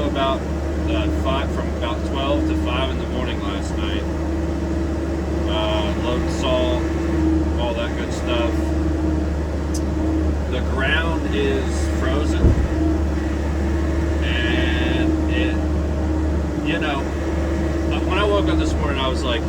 about from about 12 to 5 in the morning last night. Loading salt, all that good stuff. The ground is frozen, and when I woke up this morning, I was like,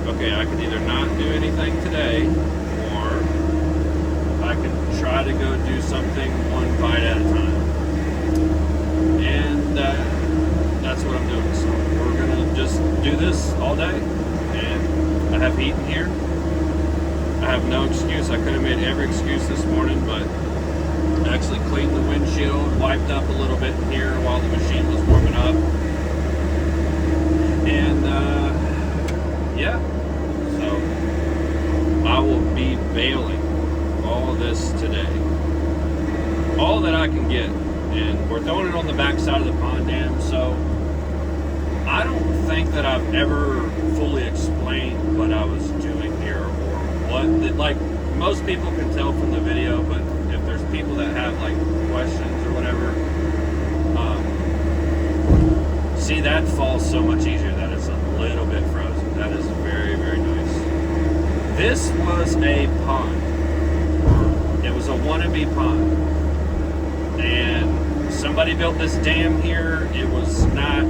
okay, I could either not do anything today, or I could try to go do something one bite at a time. And that's what I'm doing. So we're gonna just do this all day, and I have heat in here. I have no excuse. I could have made every excuse this morning, but I actually cleaned the windshield, wiped up a little bit in here while the machine was warming up. And yeah, so I will be baling all this today. All that I can get. And we're throwing it on the back side of the pond dam, so I don't think that I've ever fully explained what I was doing here, or what, like, most people can tell from the video, but if there's people that have, like, questions or whatever, see, that falls so much easier that it's a little bit frozen. That is very, very nice. This was a pond. It was a wannabe pond. And somebody built this dam here. It was not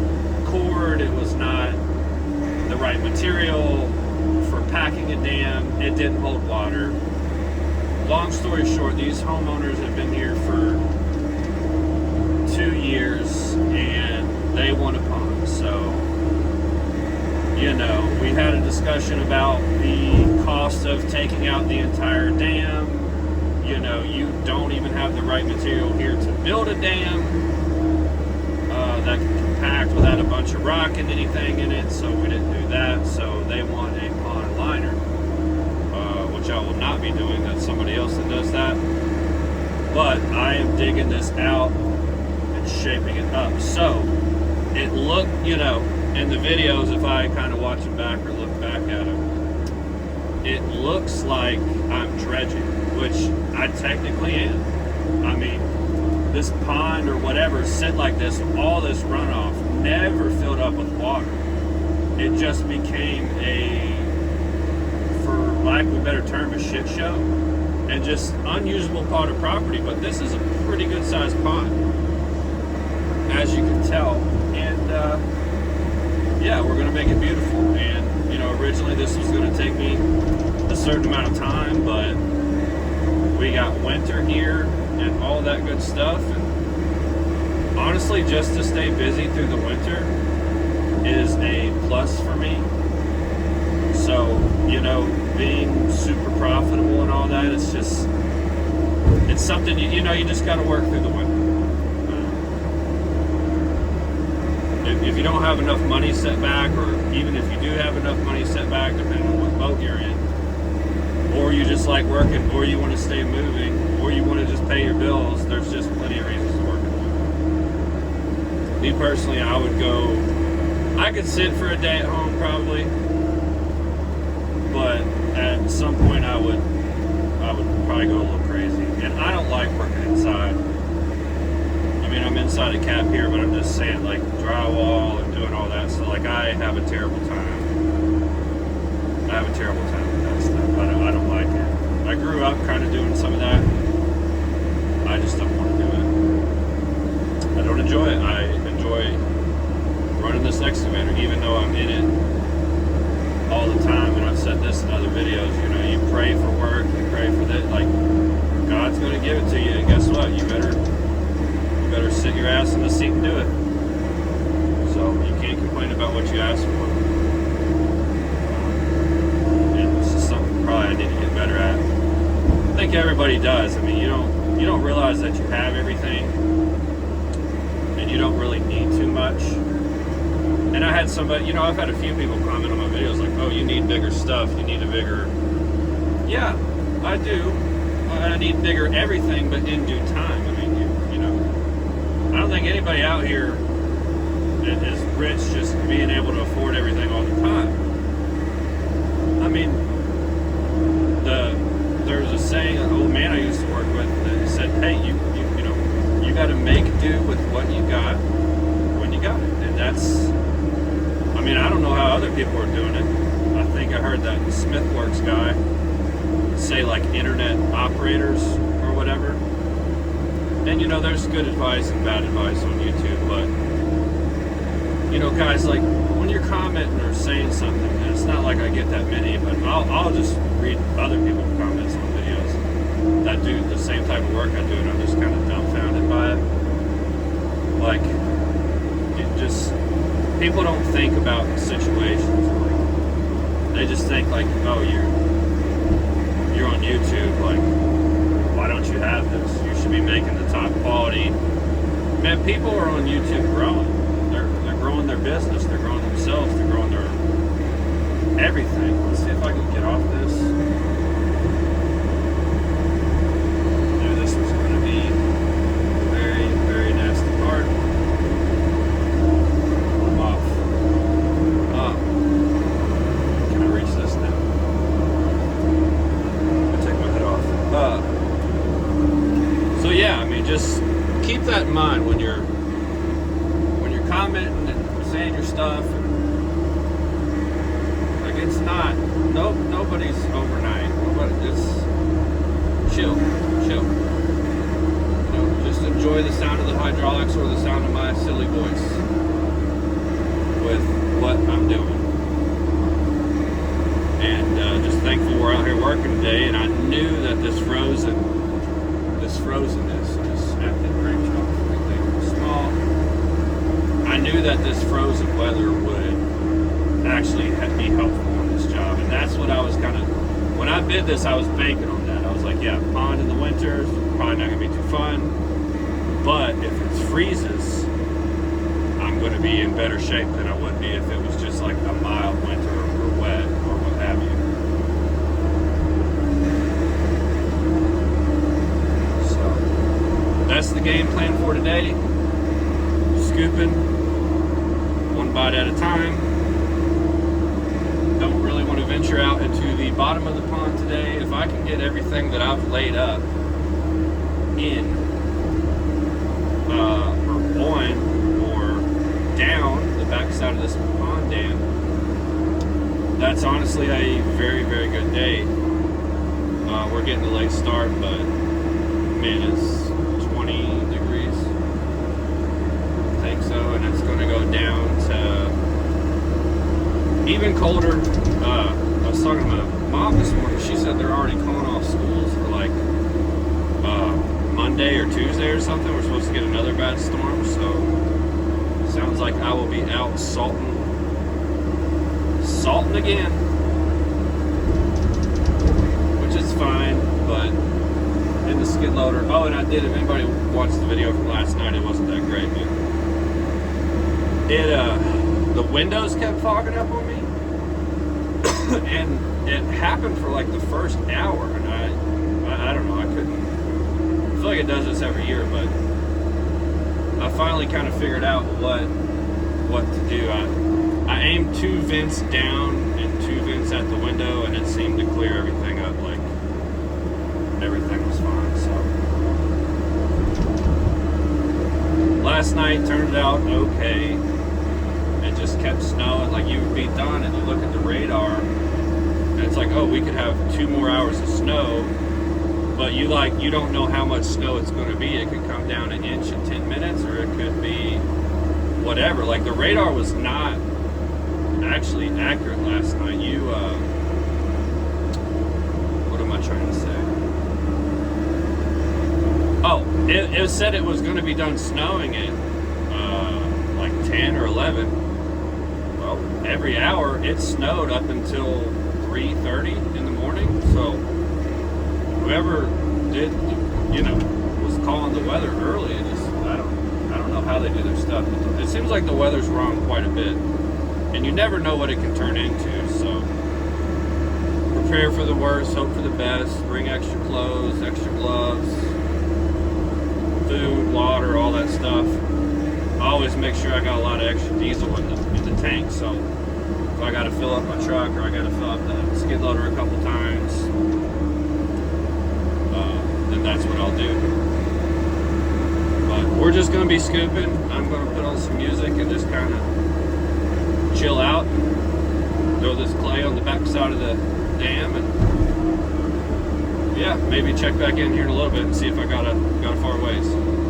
cored. It was not the right material for packing a dam. It didn't hold water. Long story short, these homeowners have been here for 2 years, and they want a pond. So, we had a discussion about the cost of taking out the entire dam. You don't even have the right material here to build a dam that can compact without a bunch of rock and anything in it, so we didn't do that. So they want a pond liner, which I will not be doing. That's somebody else that does that. But I am digging this out and shaping it up. So it looked, in the videos, if I kind of watch them back or look back at them, it looks like I'm dredging, which I technically am. I mean, this pond or whatever sit like this, all this runoff never filled up with water. It just became for lack of a better term, a shit show, and just unusable part of property. But this is a pretty good sized pond, as you can tell. And yeah, we're gonna make it beautiful. And originally this was gonna take me a certain amount of time, but we got winter here and all that good stuff, and honestly, just to stay busy through the winter is a plus for me. So, being super profitable and all that, it's something, you just got to work through the winter. If you don't have enough money set back, or even if you do have enough money set back, depending on what boat you're in, or you just like working, or you want to stay moving, or you want to just pay your bills, there's just plenty of reasons to work in the winter. Me personally, I could sit for a day at home probably, but at some point I would probably go a little crazy. And I don't like working inside. I mean, I'm inside a cab here, but I'm just saying, like, drywall and doing all that, so like I have a terrible time. I have a terrible time with that stuff. I don't like it. I grew up kind of doing some of that. I just don't want to do it. I don't enjoy it. I enjoy running this excavator, even though I'm in it all the time. And I've said this in other videos, you pray for work, you pray for that, like, God's going to give it to you, and guess what? You better sit your ass in the seat and do it. So you can't complain about what you asked for. And this is something probably I need to get better at. I think everybody does. I mean, you don't realize that you have everything, and you don't really need too much. And I had somebody, I've had a few people comment on my videos like, oh, you need bigger stuff, you need a bigger... Yeah, I do. I need bigger everything, but in due time. I mean, I don't think anybody out here is rich just being able to afford everything all the time. I mean, there's a saying, an old man I used to work with that said, hey, you got to make do with what you got, that's, I mean, I don't know how other people are doing it. I think I heard that Smithworks guy say like internet operators or whatever. And you know, there's good advice and bad advice on YouTube, but you know, guys, like when you're commenting or saying something, and it's not like I get that many, but I'll just read other people's comments on videos that do the same type of work I do, and I'm just kind of dumbfounded by it. Like, it just, people don't think about situations. Like, they just think like, oh, you're on YouTube, like, why don't you have this? You should be making the top quality. Man, people are on YouTube growing. They're growing their business. They're growing themselves. They're growing their everything. Let's see if I can get off this. Knew this was going to be a very, very nasty part. I'm off. Can I reach this now? I'll take my head off. So yeah, I mean, just keep that in mind when you're commenting and saying your stuff. Like, it's not, nobody's overnight. It's chill. You know, just enjoy the sound of the hydraulics or the sound of my silly voice with what I'm doing. And just thankful we're out here working today. And I knew that this frozenness, I just snapped that branch off. Small. I knew that this frozen weather would actually be helpful on this job, and that's what I was kind of, when I bid this, I was banking on that. I was like, yeah, pond in the winters, probably not going to be too fun, but if it freezes, I'm going to be in better shape than I would be if it was just like a mild winter or wet or what have you. So, that's the game plan for today. Scooping one bite at a time. Don't really want to venture out into the bottom of the pond today. If I can get everything that I've laid up in or on or down the backside of this pond dam, that's honestly a very, very good day. We're getting a late start, but man, it's 20 degrees. So, and it's going to go down to even colder. I was talking to my mom this morning. She said they're already calling off schools for like Monday or Tuesday or something. We're supposed to get another bad storm, so sounds like I will be out salting again, which is fine. But in the skid loader. Oh, and I did. If anybody watched the video from last night, it wasn't that great, but the windows kept fogging up on me, and it happened for like the first hour, and I don't know, I feel like it does this every year, but I finally kind of figured out what to do. I aimed 2 vents down and 2 vents at the window, and it seemed to clear everything up, like everything was fine. So last night turned out okay. It just kept snowing. Like, you would be done and you look at the radar and it's like, oh, we could have 2 more hours of snow, but you don't know how much snow it's going to be. It could come down an inch in 10 minutes, or it could be whatever. Like, the radar was not actually accurate last night. What am I trying to say? Oh, it said it was going to be done snowing at like 10 or 11. Well, every hour it snowed up until 3:30 in the morning. So whoever did, was calling the weather early, I don't know how they do their stuff. It seems like the weather's wrong quite a bit, and you never know what it can turn into. So prepare for the worst, hope for the best. Bring extra clothes, extra gloves, food, water, all that stuff. I always make sure I got a lot of extra diesel in the tank, so if I got to fill up my truck or I got to fill up the skid loader a couple times, then that's what I'll do. But we're just going to be scooping. I'm going to put on some music and just kind of chill out, throw this clay on the back side of the dam, and yeah, maybe check back in here in a little bit and see if I got a far ways.